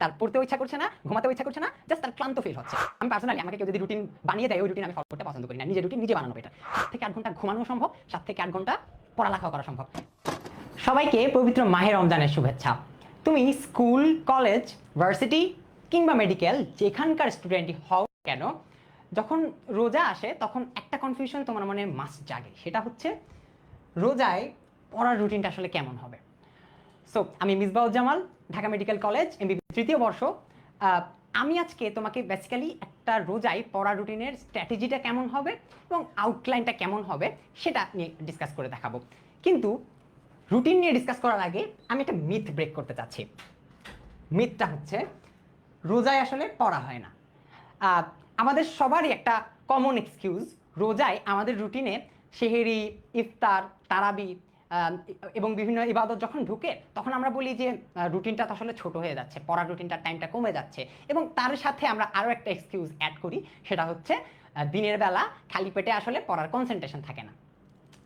তার পড়তেও ইচ্ছা করছে না, ঘুমাতেও ইচ্ছা করছে না, জাস্ট তার ক্লান্ত ফিল হচ্ছে। আমি পার্সোনালি আমাকে কেউ যদি রুটিন বানিয়ে দেয়, ওই রুটিন আমি ফলো করতে পছন্দ করি না। নিজের রুটিন নিজে বানানো বেটার। 7 থেকে 8 ঘন্টা ঘুমানো সম্ভব, 7 থেকে 8 ঘন্টা পড়ালেখা করা সম্ভব। সবাইকে পবিত্র মাহে রমজানের শুভেচ্ছা। তুমি স্কুল, কলেজ, ভার্সিটি কিংবা মেডিকেল যেখানকার স্টুডেন্টই হও কেন, যখন রোজা আসে তখন একটা কনফিউশন তোমার মনে মাস্ট জাগে, সেটা হচ্ছে রোজায় পড়ার রুটিনটা আসলে কেমন হবে। সো আমি মিসবাউজ্জামাল, ঢাকা মেডিকেল কলেজ এমবিবি তৃতীয় বর্ষ। আমি আজকে তোমাকে বেসিক্যালি একটা রোজায় পড়ার রুটিনের স্ট্র্যাটেজিটা কেমন হবে এবং আউটলাইনটা কেমন হবে সেটা নিয়ে ডিসকাস করে দেখাবো। কিন্তু রুটিন নিয়ে ডিসকাস করার আগে আমি একটা মিথ ব্রেক করতে চাচ্ছি। মিথটা হচ্ছে রোজায় আসলে পড়া হয় না। আমাদের সবারই একটা কমন এক্সকিউজ, রোজায় আমাদের রুটিনে সেহেরি, ইফতার, তারাবি এবং বিভিন্ন ইবাদত যখন ঢুকে তখন আমরা বলি যে রুটিনটা তো আসলে ছোট হয়ে যাচ্ছে, পড়ার রুটিনটার টাইমটা কমে যাচ্ছে। এবং তার সাথে আমরা আরও একটা এক্সকিউজ অ্যাড করি, সেটা হচ্ছে দিনের বেলা খালি পেটে আসলে পড়ার কনসেন্ট্রেশন থাকে না।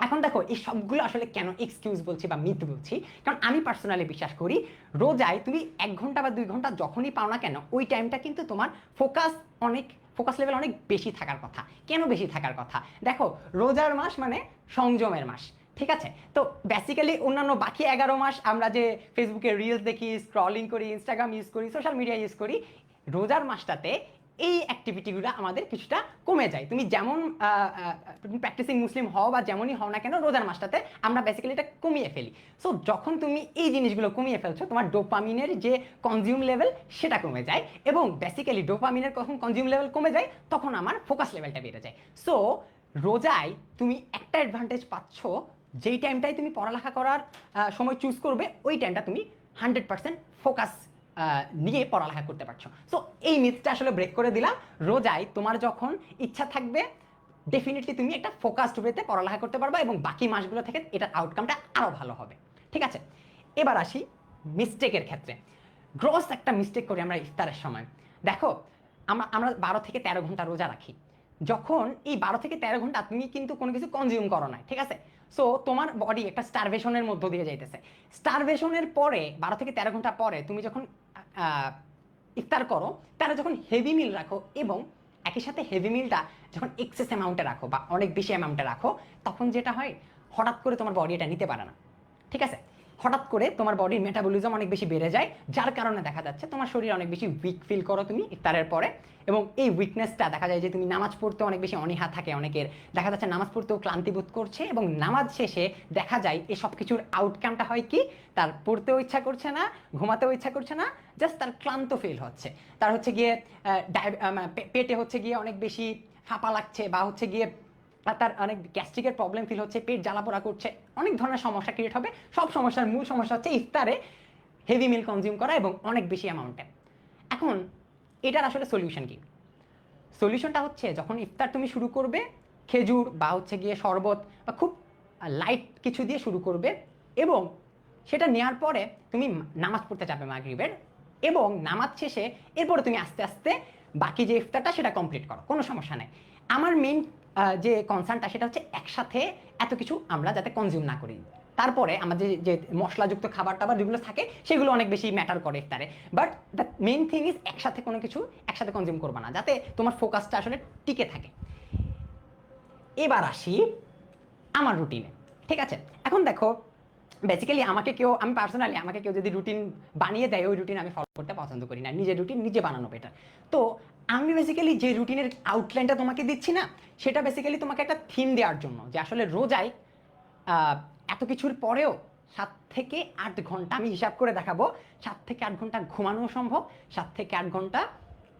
এখন দেখো এই সবগুলো আসলে কেন এক্সকিউজ বলছি বা মিথ বলছি, কারণ আমি পার্সোনালি বিশ্বাস করি রোজায় তুমি 1 ঘন্টা বা 2 ঘন্টা যখনই পাও না কেন, ওই টাইমটা কিন্তু তোমার ফোকাস লেভেল অনেক বেশি থাকার কথা। কেন বেশি থাকার কথা? দেখো, রোজার মাস মানে সংযমের মাস, ঠিক আছে? তো বেসিক্যালি অন্যান্য বাকি 11 মাস আমরা যে ফেসবুকে রিলস দেখি, স্ক্রলিং করি, ইনস্টাগ্রাম ইউজ করি, সোশ্যাল মিডিয়া ইউজ করি, রোজার মাসটাতে এই অ্যাক্টিভিটিগুলো আমাদের কিছুটা কমে যায়। তুমি যেমন প্র্যাকটিসিং মুসলিম হও বা যেমনই হও না কেন, রোজার মাসটাতে আমরা বেসিক্যালি এটা কমিয়ে ফেলি। সো যখন তুমি এই জিনিসগুলো কমিয়ে ফেলছো, তোমার ডোপামিনের যে কনজিউম লেভেল সেটা কমে যায়, এবং বেসিক্যালি ডোপামিনের কখন কনজিউম লেভেল কমে যায় তখন আমার ফোকাস লেভেলটা বেড়ে যায়। সো রোজায় তুমি একটা অ্যাডভান্টেজ পাচ্ছ, যেই টাইমটাই তুমি পড়ালেখা করার সময় চুজ করবে, ওই টাইমটা তুমি 100% ফোকাস নিয়ে পড়ালেখা করতে পারছো। সো এই মিথটা আসলে ব্রেক করে দিলাম। রোজায় তোমার যখন ইচ্ছা থাকবে, ডেফিনেটলি তুমি একটা ফোকাসড ওয়েতে পড়ালেখা করতে পারবা এবং বাকি মাসগুলো থেকে এটার আউটকামটা আরও ভালো হবে। ঠিক আছে, এবার আসি মিস্টেকের ক্ষেত্রে। গ্রস একটা মিস্টেক করি আমরা ইফতারের সময়। দেখো, আমরা 12 থেকে 13 ঘন্টা রোজা রাখি। যখন এই 12 থেকে 13 ঘন্টা তুমি কিন্তু কোনো কিছু কনজিউম করো না, ঠিক আছে? সো তোমার বডি একটা স্টারভেশনের মধ্য দিয়ে যাইতেছে। স্টারভেশনের পরে 12 থেকে 13 ঘন্টা পরে তুমি যখন ইফতার করো, তারা যখন হেভি মিল রাখো এবং একই সাথে হেভি মিলটা যখন এক্সেস অ্যামাউন্টে রাখো বা অনেক বেশি অ্যামাউন্টে রাখো, তখন যেটা হয়, হঠাৎ করে তোমার বডি এটা নিতে পারে না, ঠিক আছে? হঠাৎ করে তোমার বডির মেটাবলিজম অনেক বেশি বেড়ে যায়, যার কারণে দেখা যাচ্ছে তোমার শরীর অনেক বেশি উইক ফিল করো তুমি ইফতারের পরে। এবং এই উইকনেসটা দেখা যায় যে তুমি নামাজ পড়তে অনেক বেশি অনীহা থাকে অনেকের, দেখা যাচ্ছে নামাজ পড়তেও ক্লান্তি বোধ করছে, এবং নামাজ শেষে দেখা যায় এই সব কিছুর আউটকামটা হয় কি, তার পড়তেও ইচ্ছা করছে না, ঘুমাতেও ইচ্ছা করছে না, জাস্ট তার ক্লান্ত ফিল হচ্ছে। তার হচ্ছে গিয়ে পেটে হচ্ছে গিয়ে অনেক বেশি ফাঁপা লাগছে, বা হচ্ছে গিয়ে তার অনেক গ্যাস্ট্রিকের প্রবলেম ফিল হচ্ছে, পেট জ্বালাপোড়া করছে, অনেক ধরনের সমস্যা ক্রিয়েট হবে। সব সমস্যার মূল সমস্যা হচ্ছে ইফতারে হেভি মিল কনজিউম করা এবং অনেক বেশি অ্যামাউন্টে। এখন এটার আসলে সলিউশন কি? সলিউশনটা হচ্ছে, যখন ইফতার তুমি শুরু করবে, খেজুর বা হচ্ছে গিয়ে শরবত বা খুব লাইট কিছু দিয়ে শুরু করবে, এবং সেটা নেওয়ার পরে তুমি নামাজ পড়তে যাবে মাগরিবের, এবং নামাজ শেষে এরপরে তুমি আস্তে আস্তে বাকি যে ইফতারটা সেটা কমপ্লিট করো, কোনো সমস্যা নেই। আমার মেইন যে কনসার্নটা সেটা হচ্ছে একসাথে এত কিছু আমরা যাতে কনজিউম না করি। তারপরে আমাদের যে মশলাযুক্ত খাবার টাবার যেগুলো থাকে সেগুলো অনেক বেশি ম্যাটার করে ইফতারে, but the main thing is একসাথে কোনো কিছু একসাথে কনজিউম করবা না, যাতে তোমার ফোকাসটা আসলে টিকে থাকে। এবার আসি আমার রুটিনে, ঠিক আছে? এখন দেখো, বেসিক্যালি আমি পার্সোনালি আমাকে কেউ যদি রুটিন বানিয়ে দেয়, ওই রুটিন আমি ফলো করতে পছন্দ করি না। নিজের রুটিন নিজে বানানো বেটার। তো আমি বেসিক্যালি যে রুটিনের আউটলাইনটা তোমাকে দিচ্ছি না, সেটা বেসিক্যালি তোমাকে একটা থিম দেওয়ার জন্য, যে আসলে রোজায় এত কিছুর পরেও 7 থেকে 8 ঘন্টা আমি হিসাব করে দেখাবো, 7 থেকে 8 ঘন্টা ঘুমানো সম্ভব, 7 থেকে 8 ঘন্টা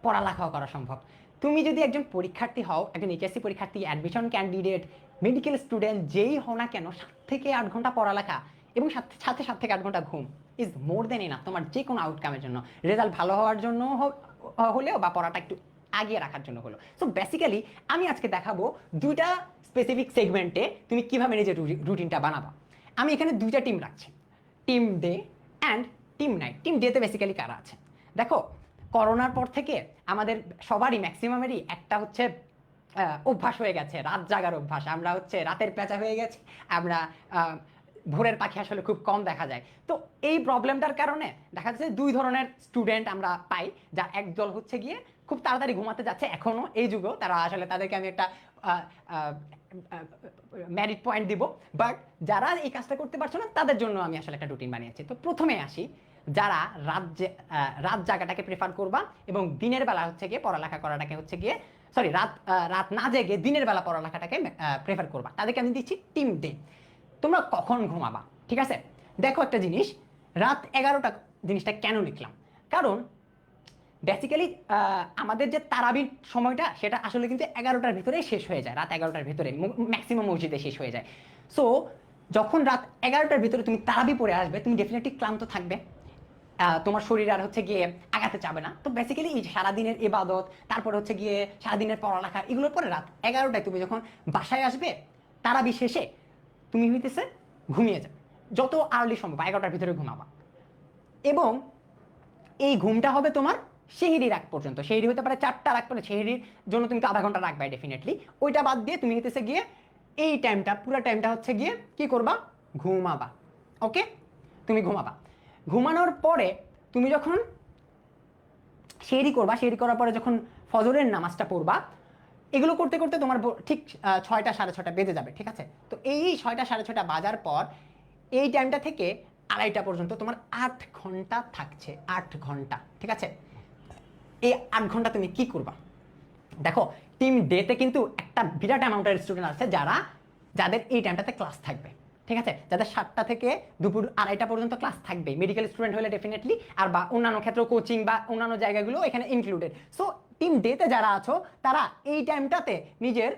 পড়ালেখাও করা সম্ভব। তুমি যদি একজন পরীক্ষার্থী হও, একজন এইচএসসি পরীক্ষার্থী, অ্যাডমিশন ক্যান্ডিডেট, মেডিকেল স্টুডেন্ট, যেই হও না কেন, 7 থেকে 8 ঘন্টা পড়ালেখা এবং সাথে 7 থেকে 8 ঘন্টা ঘুম ইজ মোর দেন এনাফ তোমার যে কোনো আউটকামের জন্য, রেজাল্ট ভালো হওয়ার জন্য হলেও বা পড়াটা একটু আগিয়ে রাখার জন্য হলো। সো বেসিক্যালি আমি আজকে দেখাবো দুইটা স্পেসিফিক সেগমেন্টে তুমি কিভাবে নিজের রুটিনটা বানাবা। আমি এখানে দুইটা টিম রাখছি, team day and team night. Team ডেতে বেসিক্যালি কারা আছে? দেখো, করোনার পর থেকে আমাদের সবারই, ম্যাক্সিমামেরই একটা হচ্ছে অভ্যাস হয়ে গেছে, রাত জাগার অভ্যাস। আমরা হচ্ছে রাতের পেঁচা হয়ে গেছি, আমরা ভোরের পাখি আসলে খুব কম দেখা যায়। তো এই প্রবলেমটার কারণে দেখা যাচ্ছে দুই ধরনের স্টুডেন্ট আমরা পাই, যা একদল হচ্ছে গিয়ে খুব তাড়াতাড়ি ঘুমাতে যাচ্ছে এখনো এই যুগেও, তারা আসলে তাদেরকে আমি একটা ম্যারিট পয়েন্ট দিব। বাট যারা এই কাজটা করতে পারছো না তাদের জন্য আমি আসলে একটা রুটিন বানিয়েছি। তো প্রথমে আসি, যারা রাত জাগাটাকে প্রেফার করবা এবং দিনের বেলা হচ্ছে গিয়ে পড়ালেখা করাটাকে হচ্ছে গিয়ে সরি রাত না জেগে দিনের বেলা পড়ালেখাটাকে প্রেফার করবা, তাদেরকে আমি দিচ্ছি টিম ডে। তোমরা কখন ঘুমাবা? ঠিক আছে, দেখো একটা জিনিস, রাত 11টা জিনিসটা কেন লিখলাম, কারণ বেসিক্যালি আমাদের যে তারাবির সময়টা সেটা আসলে কিন্তু 11টার ভিতরেই শেষ হয়ে যায়, রাত 11টার ভিতরে ম্যাক্সিমাম মসজিদে শেষ হয়ে যায়। সো যখন রাত 11টার ভিতরে তুমি তারাবি পড়ে আসবে, তুমি ডেফিনেটলি ক্লান্ত থাকবে, তোমার শরীর আর হচ্ছে গিয়ে আগাতে চাবে না। তো বেসিক্যালি এই সারাদিনের ইবাদত, তারপর হচ্ছে গিয়ে সারাদিনের পড়ালেখা, এগুলোর পরে রাত 11টায় তুমি যখন বাসায় আসবে তারাবি শেষে, তুমি হইতেছে ঘুমিয়ে যাবে যত আর্লি সম্ভব, 11টার ভিতরে ঘুমাবা। এবং এই ঘুমটা হবে তোমার সেহরির আগ পর্যন্ত, সেহরি হতে পারে 4টার আগ পর্যন্ত, সেহরির জন্য তুমি তো আধা ঘন্টা রাখবে ডেফিনেটলি। ওইটা বাদ দিয়ে তুমি হইতেছে গিয়ে এই টাইমটা, পুরো টাইমটা হচ্ছে গিয়ে কি করবা, ঘুমাবা। ওকে, তুমি ঘুমাবা। ঘুমানোর পরে তুমি যখন সেহরি করবা, সেহরি করার পরে যখন ফজরের নামাজটা পড়বা, এগুলো করতে করতে তোমার ঠিক 6টা 6:30 বেজে যাবে। ঠিক আছে, তো এই 6টা 6:30 বাজার পর এই টাইমটা থেকে 2:30 পর্যন্ত তোমার 8 ঘন্টা থাকছে, 8 ঘন্টা। ঠিক আছে, এই 8 ঘন্টা তুমি কি করবা? দেখো, টিম ডেতে কিন্তু একটা বিরাট অ্যামাউন্টের স্টুডেন্ট আছে যাদের এই টাইমটাতে ক্লাস থাকবে। ঠিক আছে, যাদের 7টা থেকে দুপুর 2:30 পর্যন্ত ক্লাস থাকবে, মেডিকেল স্টুডেন্ট হলে ডেফিনেটলি, আর বা অন্যান্য ক্ষেত্রে কোচিং বা অন্যান্য জায়গাগুলো এখানে ইনক্লুডেড। সো টিম ডেতে যারা আছো তারা এই টাইমটাতে নিজের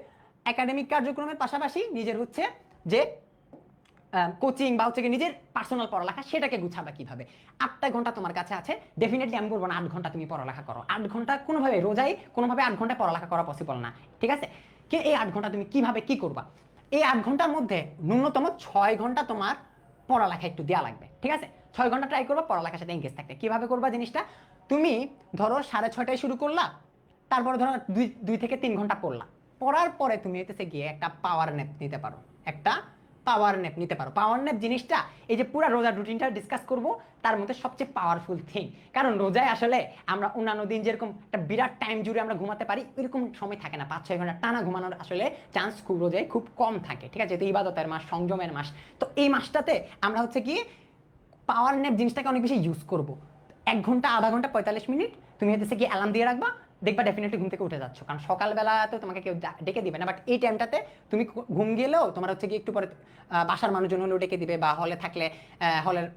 একাডেমিক কার্যক্রমের পাশাপাশি নিজের হচ্ছে যে কোচিং বা হচ্ছে নিজের পার্সোনাল পড়ালেখা সেটাকে গুছাবা কিভাবে। 8টা ঘন্টা তোমার কাছে আছে, ডেফিনেটলি আমি বলবো না 8 ঘন্টা তুমি পড়ালেখা করো। 8 ঘন্টা কোনোভাবে রোজাই কোনোভাবে 8 ঘন্টা পড়ালেখা করা পসিবল না। ঠিক আছে, এই 8 ঘন্টা তুমি কিভাবে কি করবা? এই 8 ঘন্টার মধ্যে ন্যূনতম 6 ঘন্টা তোমার পড়ালেখা একটু দেওয়া লাগবে। ঠিক আছে, 6 ঘন্টা ট্রাই করবা পড়ালেখার সাথে এঙ্গেজ থাকতে। কিভাবে করবা জিনিসটা? তুমি ধরো 6:30টায় শুরু করলা, তারপরে ধরো 2 থেকে 3 ঘন্টা পড়লা, পড়ার পরে তুমি এতে গিয়ে একটা পাওয়ার ন্যাপ নিতে পারো, একটা পাওয়ার ন্যাপ নিতে পারো। পাওয়ার ন্যাপ জিনিসটা এই যে পুরো রোজার রুটিনটা ডিসকাস করব তার মধ্যে সবচেয়ে পাওয়ারফুল থিং। কারণ রোজায় আসলে আমরা অন্যান্য দিন যেরকম একটা বিরাট টাইম জুড়ে আমরা ঘুমাতে পারি, এরকম সময় থাকে না। 5-6 ঘন্টা টানা ঘুমানোর আসলে চান্স খুব রোজায় খুব কম থাকে। ঠিক আছে, তো ইবাদতের মাস, সংযমের মাস, তো এই মাসটাতে আমরা হচ্ছে কি পাওয়ার ন্যাপ জিনিসটাকে অনেক বেশি ইউজ করব। 1 ঘন্টা, আধা ঘন্টা, 45 মিনিট তুমি হচ্ছে কি অ্যালার্ম দিয়ে রাখবা, দেখবা ডেফিনেটলি ঘুম থেকে উঠে যাচ্ছ। কারণ সকালবেলা তো তোমাকে কেউ ডেকে দিবে না, বাট এই টাইমটাতে তুমি ঘুম গেলেও তোমার হচ্ছে কি একটু পরে বাসার মানুষজন হলেও ডেকে দিবে, বা হলে থাকলে হলের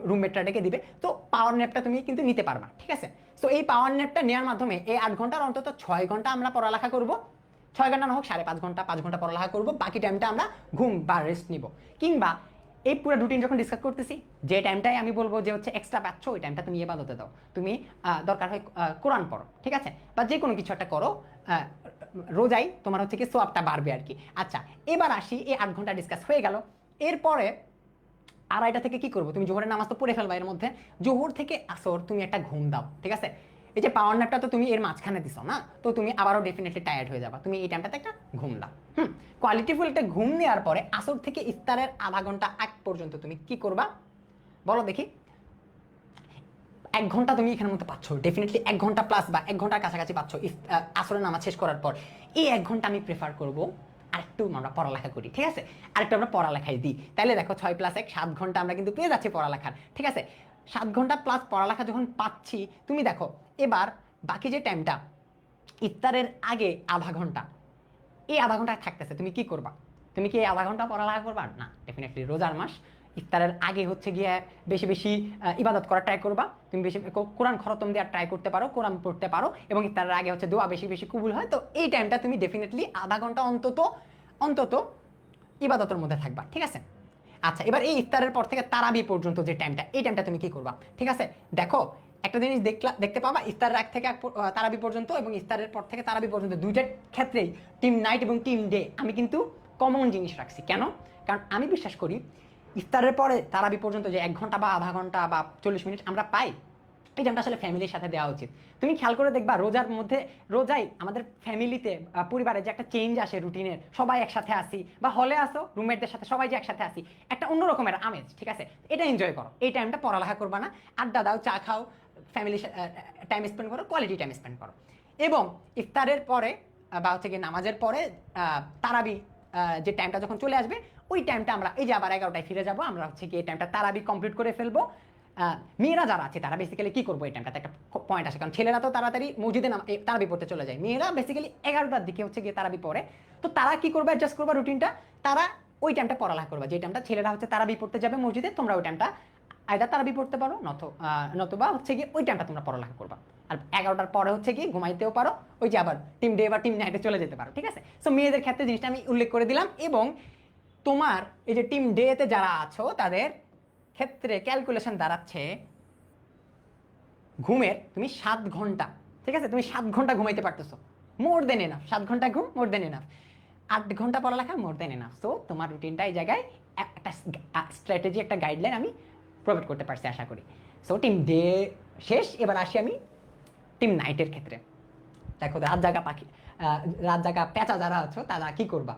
রুমমেটটা ডেকে দিবে। তো পাওয়ার ন্যাপটা তুমি কিন্তু নিতে পারবা। ঠিক আছে, তো এই পাওয়ার ন্যাপটা নেওয়ার মাধ্যমে এই 8 ঘন্টার অন্তত 6 ঘন্টা আমরা পড়ালেখা করব। 6 ঘন্টা না হোক 5.5 ঘন্টা, 5 ঘন্টা পড়ালেখা করব, বাকি টাইমটা আমরা ঘুম বা রেস্ট নিব। কিংবা এই পুরো রুটিন যখন ডিসকাস করতেছি, যে টাইমটাই আমি বলবো যে হচ্ছে এক্সট্রা পাচ্ছ, ওই টাইমটা তুমি ইবাদতে দাও। তুমি দরকার হয় কোরআন পড়ো। ঠিক আছে, বা যে কোনো কিছু একটা করো, রোজাই তোমার হচ্ছে কি সোয়াবটা বাড়বে আর কি। আচ্ছা, এবার আসি, এই 8 ঘন্টা ডিসকাস হয়ে গেল। এরপরে 2:30 থেকে কি করবো? তুমি জোহরের নামাজ তো পড়ে ফেলবা, এর মধ্যে জোহর থেকে আসর তুমি একটা ঘুম দাও। ঠিক আছে, এই যে পাওয়ার ন্যাপটা তো তুমি এর মাঝখানে দিছো না, তো তুমি আবারও ডেফিনেটলি টায়ার্ড হয়ে যাবা, তুমি এই টাইমটাতে একটা ঘুম দাও। কোয়ালিটিফুল একটা ঘুম নেওয়ার পরে আসর থেকে ইফতারের আধা ঘন্টা আগ পর্যন্ত তুমি কি করবা বলো দেখি? 1 ঘন্টা তুমি এখানের মধ্যে পাচ্ছ, ডেফিনেটলি 1 ঘন্টা প্লাস বা 1 ঘন্টার কাছাকাছি পাচ্ছ আসরের নামাজ শেষ করার পর। এই 1 ঘন্টা আমি প্রেফার করবো আরেকটু আমরা পড়ালেখা করি। ঠিক আছে, আরেকটু আমরা পড়ালেখায় দিই। তাহলে দেখো 6 + 1 7 ঘন্টা আমরা কিন্তু পেয়ে যাচ্ছি পড়ালেখার। ঠিক আছে, 7 ঘন্টা প্লাস পড়ালেখা যখন পাচ্ছি, তুমি দেখো এবার বাকি যে টাইমটা ইফতারের আগে আধা ঘন্টা, এই আধা ঘন্টা থাকতেছে, তুমি কি করবা? তুমি কি এই আধা ঘন্টা পড়ালেখা করবা? না, ডেফিনেটলি রোজার মাস, ইফতারের আগে হচ্ছে গিয়ে বেশি বেশি ইবাদত করার ট্রাই করবা। তুমি বেশি কোরআন খতম দেওয়ার ট্রাই করতে পারো, কোরআন পড়তে পারো, এবং ইফতারের আগে হচ্ছে দোয়া বেশি বেশি কবুল হয়। তো এই টাইমটা তুমি ডেফিনেটলি আধা ঘন্টা অন্তত অন্তত ইবাদতের মধ্যে থাকবা। ঠিক আছে, আচ্ছা, এবার এই ইফতারের পর থেকে তারাবি পর্যন্ত যে টাইমটা, এই টাইমটা তুমি কি করবা? ঠিক আছে, দেখো একটা জিনিস দেখতে পাবা, ইফতারের আগ থেকে তারাবি পর্যন্ত এবং ইফতারের পর থেকে তারাবি পর্যন্ত দুইটার ক্ষেত্রেই টিম নাইট এবং টিম ডে আমি কিন্তু কমন জিনিস রাখছি। কেন? কারণ আমি বিশ্বাস করি ইফতারের পরে তারাবি পর্যন্ত যে 1 ঘন্টা বা আধা ঘন্টা বা 40 মিনিট আমরা পাই, এই টাইমটা আসলে ফ্যামিলির সাথে দেওয়া উচিত। তুমি খেয়াল করে দেখবা রোজার মধ্যে, রোজাই আমাদের ফ্যামিলিতে পরিবারে যে একটা চেঞ্জ আসে রুটিনের, সবাই একসাথে আসি বা হলে আসো রুমমেটদের সাথে সবাই যে একসাথে আসি, একটা অন্য রকমের আমেজ, ঠিক আছে? এটা এনজয় করো। এই টাইমটা পড়ালেখা করবা না, আড্ডা দাও, চা খাও, ফ্যামিলির টাইম স্পেন্ড করো, কোয়ালিটি টাইম স্পেন্ড করো। এবং ইফতারের পরে বা হচ্ছে গিয়ে নামাজের পরে তারাবি যে টাইমটা যখন চলে আসবে, ওই টাইমটা আমরা এই যে আবার 11টায় ফিরে যাব, আমরা হচ্ছে কি এই টাইমটা তারাবি কমপ্লিট করে ফেলবো। মেয়েরা যারা আছে তারা বেসিক্যালি কি করবো এই টাইমটাতে, একটা পয়েন্ট আসে, কারণ ছেলেরা তো তাড়াতাড়ি মসজিদে তারাবি পড়তে চলে যায়, মেয়েরা বেসিক্যালি 11টার দিকে হচ্ছে গিয়ে তারাবি পড়ে। তো তারা কি করবে, অ্যাডজাস্ট করবা রুটিনটা, তারা ওই টাইমটা পড়ালেখা করবা, যে টাইমটা ছেলেরা হচ্ছে তারাবি পড়তে যাবে মসজিদে, তোমরা ওই টাইমটা আয়দা তারাবি পড়তে পারো, নতুবা হচ্ছে গিয়ে ওই টাইমটা তোমরা পড়ালেখা করবা। আর 11টার পরে হচ্ছে কি ঘুমাইতেও পারো, ওই যে আবার টিম ডে বা টিম নাইটে চলে যেতে পারো, ঠিক আছে? সো মেয়েদের ক্ষেত্রে জিনিসটা আমি উল্লেখ করে দিলাম। এবং তোমার এই যে টিম ডেতে যারা আছো তাদের ক্ষেত্রে ক্যালকুলেশন দাঁড়াচ্ছে ঘুমের, তুমি 7 ঘন্টা, ঠিক আছে? তুমি 7 ঘন্টা ঘুমাইতে পারতেছো, মোর দেন এনাফ। 7 ঘন্টা ঘুম মোর দেন এনাফ। 8 ঘন্টা পড়ালেখা মোর দেন এনাফ। সো তোমার রুটিনটা এই জায়গায় একটা স্ট্র্যাটেজি, একটা গাইডলাইন আমি প্রোভাইড করতে পারছি আশা করি। সো টিম ডে শেষ, এবার আসি আমি টিম নাইটের ক্ষেত্রে। দেখো রাত জাগা পেঁচা যারা আছো তারা কি করবা,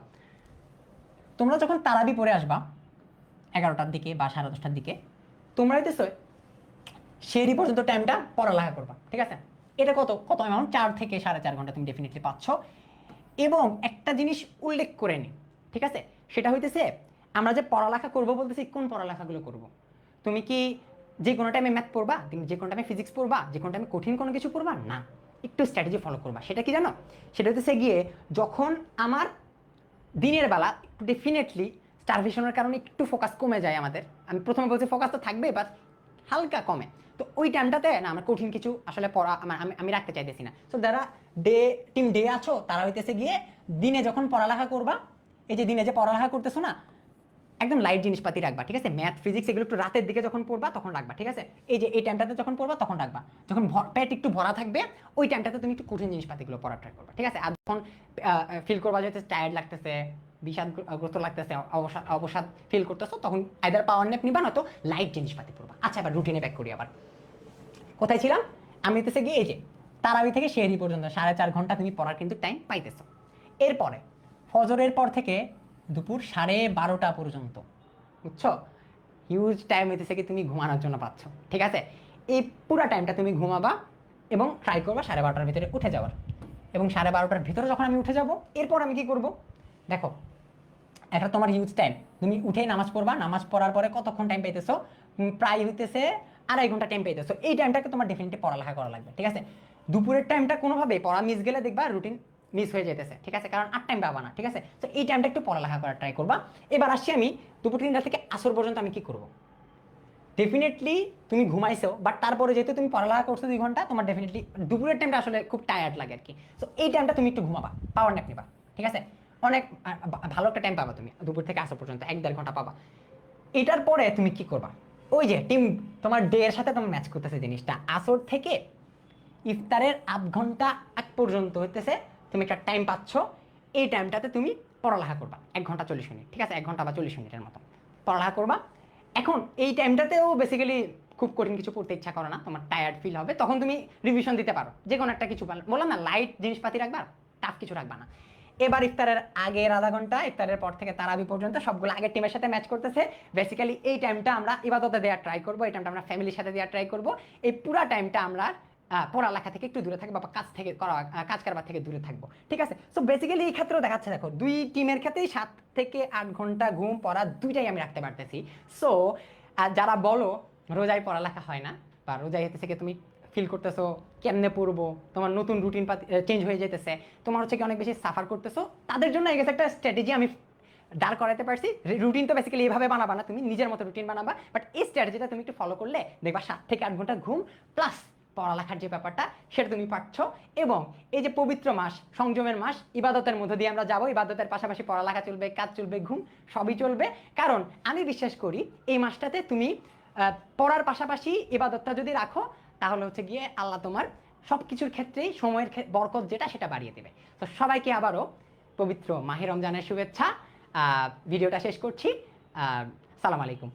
তোমরা যখন তারাবি পড়ে আসবা 11টার দিকে বা 10:30টার দিকে, তোমরা হইতেছো সেহরি পর্যন্ত টাইমটা পড়ালেখা করবা, ঠিক আছে? এটা কত কত অ্যামাউন্ট, 4 থেকে 4.5 ঘন্টা তুমি ডেফিনেটলি পাচ্ছ। এবং একটা জিনিস উল্লেখ করে নি, ঠিক আছে? সেটা হইতেছে আমরা যে পড়ালেখা করবো বলতেছি, কোন পড়ালেখাগুলো করব? তুমি কি যে কোনো টাইমে ম্যাথ পড়বা, তুমি যে কোনো টাইমে ফিজিক্স পড়বা, যে কোনো টাইমে কঠিন কোনো কিছু পড়বা না, একটু স্ট্র্যাটেজি ফলো করবা। সেটা কি জানো? সেটা হইতেছে গিয়ে যখন আমার দিনের বেলা ডেফিনেটলি স্টারভেশনের কারণে একটু ফোকাস কমে যায় আমাদের, আমি প্রথমে বলছি ফোকাস তো থাকবে বাট হালকা কমে, তো ওই টাইমটাতে না আমার কঠিন কিছু আসলে পড়া আমি রাখতে চাইতেছি না। তো যারা টিম ডে আছো তারা হইতেছে গিয়ে দিনে যখন পড়ালেখা করবা, এই যে দিনে যে পড়ালেখা করতেছো না, একদম লাইট জিনিসপাতি রাখবা, ঠিক আছে? ম্যাথ ফিজিক্স এগুলো একটু রাতের দিকে যখন পড়বা তখন রাখবা, ঠিক আছে? এই যে এই টাইমটাতে যখন পড়বা তখন রাখবা, যখন পেট একটু ভরা থাকবে ওই টাইমটাতে তুমি একটু কঠিন জিনিসপাতিগুলো পড়া ট্রাই করবা, ঠিক আছে? আর যখন ফিল করবা যে টায়ার্ড লাগতেছে, বিষাদগ্রস্ত লাগতেছে, অবসাদ ফিল করতেছো, তখন আইদার পাওয়ার ন্যাপ নিবা, নয়তো লাইট জিনিসপাতি পড়বা। আচ্ছা, এবার রুটিনে ব্যাক করি। আবার কোথায় ছিলাম আমি? হইতেছে গিয়ে এই যে তারাবি থেকে সেহরি পর্যন্ত 4.5 ঘন্টা তুমি পড়ার কিন্তু টাইম পাইতেছো। এরপরে ফজরের পর থেকে দুপুর 12:30 পর্যন্ত, বুঝছো? হিউজ টাইম হইতেছে কি তুমি ঘুমানোর জন্য পাচ্ছ, ঠিক আছে? এই পুরো টাইমটা তুমি ঘুমাবা এবং ট্রাই করবা 12:30টার ভিতরে উঠে যাওয়ার। এবং 12:30টার ভিতরে যখন আমি উঠে যাব, এরপর আমি কি করব দেখো, এটা তোমার হিউজ টাইম। তুমি উঠেই নামাজ পড়বা, নামাজ পড়ার পরে কতক্ষণ টাইম পাইতেছো? প্রায় হইতেছে 2.5 ঘন্টা টাইম পাইতেছো। এই টাইমটাকে তোমার ডেফিনেটলি পড়ালেখা করা লাগবে, ঠিক আছে? দুপুরের টাইমটা কোনোভাবে পড়া মিস গেলে দেখবা রুটিন মিস হয়ে যেতেছে, ঠিক আছে? কারণ আর টাইম পাবা না, ঠিক আছে? তো এই টাইমটা একটু পড়ালেখা করার ট্রাই করবা। এবার আসছি আমি দুপুর 3টা থেকে আসর পর্যন্ত আমি কি করব। ডেফিনেটলি তুমি ঘুমাইছো, বাট তারপরে যেহেতু তুমি পড়ালেখা করছো 2 ঘন্টা, তোমার ডেফিনেটলি দুপুরের টাইমটা আসলে খুব টায়ার্ড লাগে আর কি। সো এই টাইমটা তুমি একটু ঘুমাবা, পাওয়ার ন্যাপ নিবা, ঠিক আছে? অনেক ভালো একটা টাইম পাবা তুমি, দুপুর থেকে আসর পর্যন্ত 1-1.5 ঘন্টা পাবা। এটার পরে তুমি কি করবা, ওই যে টিম তোমার ডে এর সাথে তোমার ম্যাচ করতেছে জিনিসটা, আসর থেকে ইফতারের 8 ঘন্টা আগ পর্যন্ত হইতেছে তুমি একটা টাইম পাচ্ছ। এই টাইমটাতে তুমি পড়ালেখা করবা 1 ঘন্টা 40 মিনিট, ঠিক আছে? 1 ঘন্টা বা 40 মিনিটের মতো পড়ালেখা করবা। এখন এই টাইমটাতেও বেসিক্যালি খুব কঠিন কিছু পড়তে ইচ্ছা করে না, তোমার টায়ার্ড ফিল হবে, তখন তুমি রিভিশন দিতে পারো, যে কোনো একটা কিছু বললাম না, লাইট জিনিসপাতি রাখবা, টাফ কিছু রাখবা না। এবার ইফতারের আগের আধা ঘন্টা, ইফতারের পর থেকে তারাবি পর্যন্ত সবগুলো আগের টিমের সাথে ম্যাচ করতেছে। বেসিক্যালি এই টাইমটা আমরা ইবাদতে দেওয়ার ট্রাই করবো, এই টাইমটা আমরা ফ্যামিলির সাথে দেওয়ার ট্রাই করবো। এই পুরা টাইমটা আমরা পড়ালেখা থেকে একটু দূরে থাকবো বা কাজ কারবার থেকে দূরে থাকবো, ঠিক আছে? সো বেসিক্যালি এই ক্ষেত্রেও দেখাচ্ছে, দেখো 2 টিমের ক্ষেত্রেই 7 থেকে 8 ঘন্টা ঘুম পড়া দুইটাই আমি রাখতে পারতেছি। সো যারা বলো রোজায় পড়ালেখা হয় না, বা রোজায় হচ্ছে কি তুমি ফিল করতেছো কেমনে পড়বো, তোমার নতুন রুটিন চেঞ্জ হয়ে যেতেছে, তোমার হচ্ছে কি অনেক বেশি সাফার করতেছো, তাদের জন্য এই একটা স্ট্র্যাটেজি আমি দাঁড় করাতে পারছি। রুটিন তো বেসিক্যালি এইভাবে বানাবা না, তুমি নিজের মতো রুটিন বানাবা, বাট এই স্ট্র্যাটেজিটা তুমি একটু ফলো করলে দেখবা 7 থেকে 8 ঘন্টা ঘুম প্লাস পড়ালেখার যে ব্যাপারটা সেটা তুমি পাচ্ছ। এবং এই যে পবিত্র মাস, সংযমের মাস, ইবাদতের মধ্য দিয়ে আমরা যাবো, ইবাদতের পাশাপাশি পড়ালেখা চলবে, কাজ চলবে, ঘুম সবই চলবে। কারণ আমি বিশ্বাস করি এই মাসটাতে তুমি পড়ার পাশাপাশি ইবাদতটা যদি রাখো, তাহলে হচ্ছে গিয়ে আল্লাহ তোমার সব কিছুর ক্ষেত্রেই সময়ের বরকত যেটা সেটা বাড়িয়ে দেবে। তো সবাইকে আবারও পবিত্র মাহে রমজানের শুভেচ্ছা। ভিডিওটা শেষ করছি। সালাম আলাইকুম।